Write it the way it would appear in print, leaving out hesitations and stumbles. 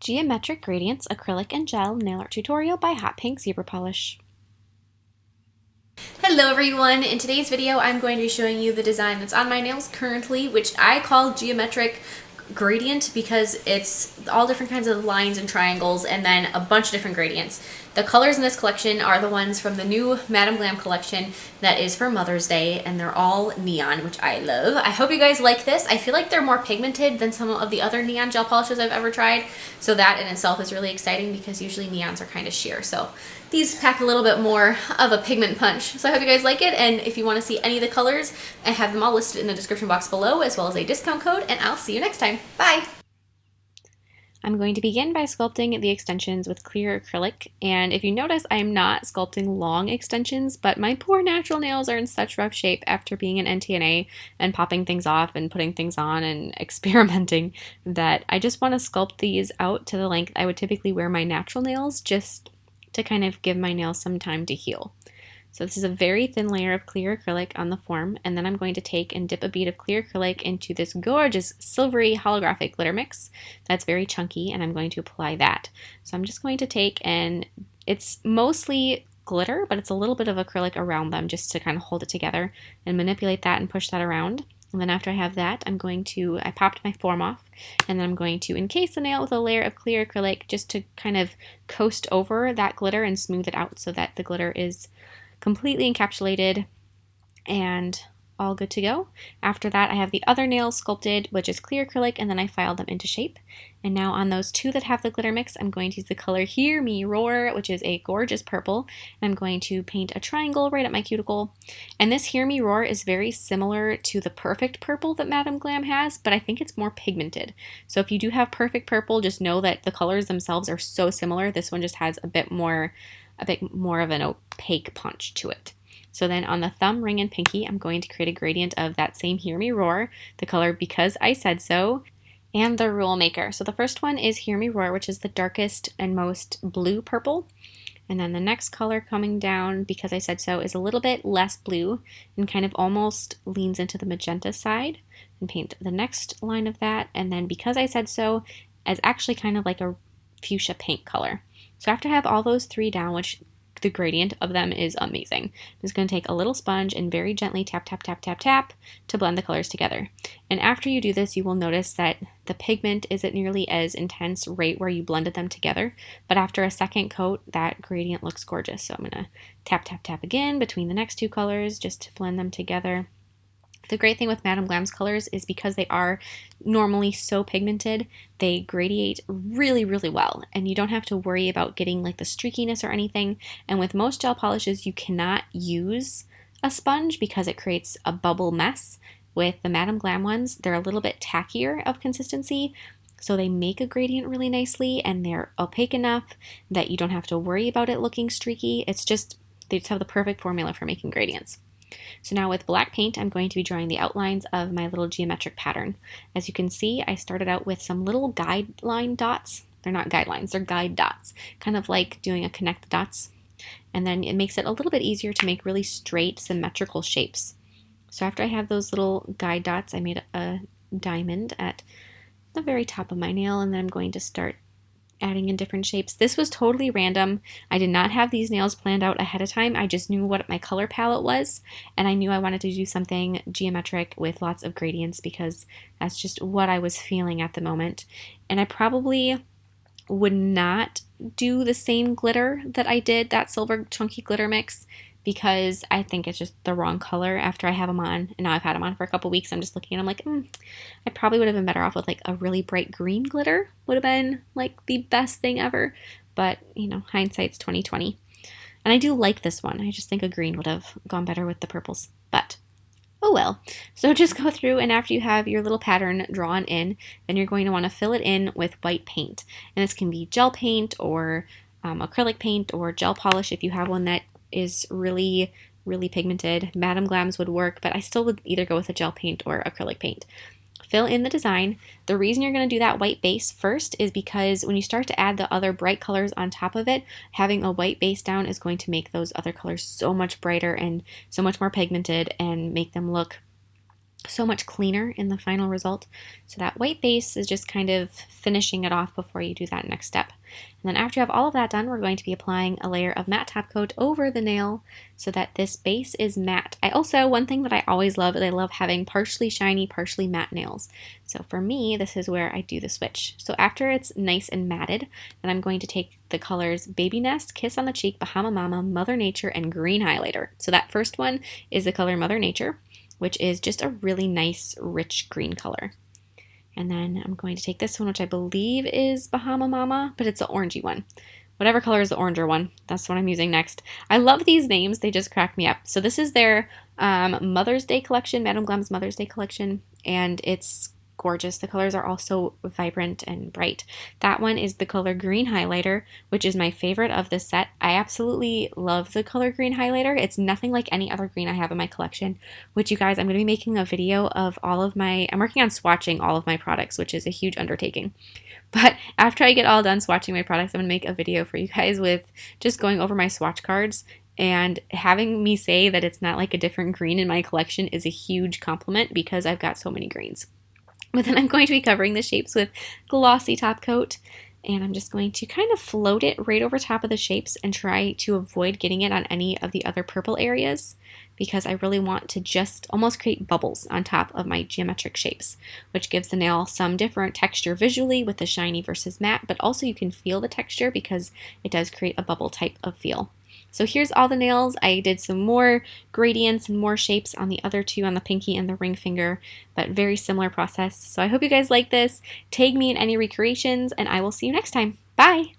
Geometric Gradients Acrylic and Gel Nail Art Tutorial by Hotpinkzebrapolish. Hello everyone! In today's video I'm going to be showing you the design that's on my nails currently, which I call Geometric Gradient because it's all different kinds of lines and triangles and then a bunch of different gradients. The colors in this collection are the ones from the new Madam Glam collection that is for Mother's Day, and they're all neon, which I love. I hope you guys like this. I feel like they're more pigmented than some of the other neon gel polishes I've ever tried, so that in itself is really exciting because usually neons are kind of sheer. So these pack a little bit more of a pigment punch. So I hope you guys like it, and if you want to see any of the colors, I have them all listed in the description box below, as well as a discount code, and I'll see you next time. Bye! I'm going to begin by sculpting the extensions with clear acrylic, and if you notice, I'm not sculpting long extensions, but my poor natural nails are in such rough shape after being in NTNA and popping things off and putting things on and experimenting that I just want to sculpt these out to the length I would typically wear my natural nails, just to kind of give my nails some time to heal. So this is a very thin layer of clear acrylic on the form, and then I'm going to take and dip a bead of clear acrylic into this gorgeous silvery holographic glitter mix that's very chunky, and I'm going to apply that. So I'm just going to take, and it's mostly glitter, but it's a little bit of acrylic around them just to kind of hold it together, and manipulate that and push that around. And then after I have that, I popped my form off, and then I'm going to encase the nail with a layer of clear acrylic just to kind of coast over that glitter and smooth it out so that the glitter is completely encapsulated and all good to go. After that, I have the other nails sculpted, which is clear acrylic, and then I filed them into shape. And now on those two that have the glitter mix, I'm going to use the color Hear Me Roar, which is a gorgeous purple. And I'm going to paint a triangle right at my cuticle. And this Hear Me Roar is very similar to the Perfect Purple that Madam Glam has, but I think it's more pigmented. So if you do have Perfect Purple, just know that the colors themselves are so similar. This one just has a bit more of an opaque punch to it. So then on the thumb, ring, and pinky, I'm going to create a gradient of that same Hear Me Roar, the color Because I Said So, and the Rule Maker. So the first one is Hear Me Roar, which is the darkest and most blue purple. And then the next color coming down, Because I Said So, is a little bit less blue and kind of almost leans into the magenta side. And paint the next line of that. And then Because I Said So is actually kind of like a fuchsia pink color. So after I have all those three down, which the gradient of them is amazing, I'm just going to take a little sponge and very gently tap, tap, tap, tap, tap to blend the colors together. And after you do this, you will notice that the pigment isn't nearly as intense right where you blended them together, but after a second coat, that gradient looks gorgeous. So I'm going to tap, tap, tap again between the next two colors just to blend them together. The great thing with Madam Glam's colors is because they are normally so pigmented, they gradiate really, really well, and you don't have to worry about getting like the streakiness or anything. And with most gel polishes, you cannot use a sponge because it creates a bubble mess. With the Madam Glam ones, they're a little bit tackier of consistency, so they make a gradient really nicely, and they're opaque enough that you don't have to worry about it looking streaky. They just have the perfect formula for making gradients. So now with black paint, I'm going to be drawing the outlines of my little geometric pattern. As you can see, I started out with some little guideline dots. They're not guidelines, they're guide dots, kind of like doing a connect the dots. And then it makes it a little bit easier to make really straight, symmetrical shapes. So after I have those little guide dots, I made a diamond at the very top of my nail, and then I'm going to start adding in different shapes. This was totally random. I did not have these nails planned out ahead of time. I just knew what my color palette was, and I knew I wanted to do something geometric with lots of gradients because that's just what I was feeling at the moment. And I probably would not do the same glitter that I did, that silver chunky glitter mix, because I think it's just the wrong color after I have them on. And now I've had them on for a couple weeks. I'm just looking at them like, I probably would have been better off with like a really bright green glitter. Would have been like the best thing ever. But, you know, hindsight's 20/20. And I do like this one. I just think a green would have gone better with the purples. But, oh well. So just go through, and after you have your little pattern drawn in, then you're going to want to fill it in with white paint. And this can be gel paint or acrylic paint or gel polish if you have one that is really, really pigmented. Madam Glam's would work, but I still would either go with a gel paint or acrylic paint. Fill in the design. The reason you're going to do that white base first is because when you start to add the other bright colors on top of it, having a white base down is going to make those other colors so much brighter and so much more pigmented and make them look so much cleaner in the final result. So that white base is just kind of finishing it off before you do that next step. And then after you have all of that done, we're going to be applying a layer of matte top coat over the nail so that this base is matte. One thing that I always love is I love having partially shiny, partially matte nails. So for me, this is where I do the switch. So after it's nice and matted, then I'm going to take the colors Baby Nest, Kiss on the Cheek, Bahama Mama, Mother Nature, and Green Highlighter. So that first one is the color Mother Nature, which is just a really nice, rich green color. And then I'm going to take this one, which I believe is Bahama Mama, but it's the orangey one. Whatever color is the oranger one, that's what I'm using next. I love these names, they just crack me up. So this is their Mother's Day collection, Madame Glam's Mother's Day collection, and it's gorgeous. The colors are also vibrant and bright. That one is the color Green Highlighter, which is my favorite of this set. I absolutely love the color Green Highlighter. It's nothing like any other green I have in my collection, which you guys, I'm going to be making a video of all of my, I'm working on swatching all of my products, which is a huge undertaking. But after I get all done swatching my products, I'm going to make a video for you guys with just going over my swatch cards, and having me say that it's not like a different green in my collection is a huge compliment because I've got so many greens. But then I'm going to be covering the shapes with glossy top coat, and I'm just going to kind of float it right over top of the shapes and try to avoid getting it on any of the other purple areas because I really want to just almost create bubbles on top of my geometric shapes, which gives the nail some different texture visually with the shiny versus matte, but also you can feel the texture because it does create a bubble type of feel. So here's all the nails. I did some more gradients and more shapes on the other two, on the pinky and the ring finger, but very similar process. So I hope you guys like this. Tag me in any recreations, and I will see you next time. Bye!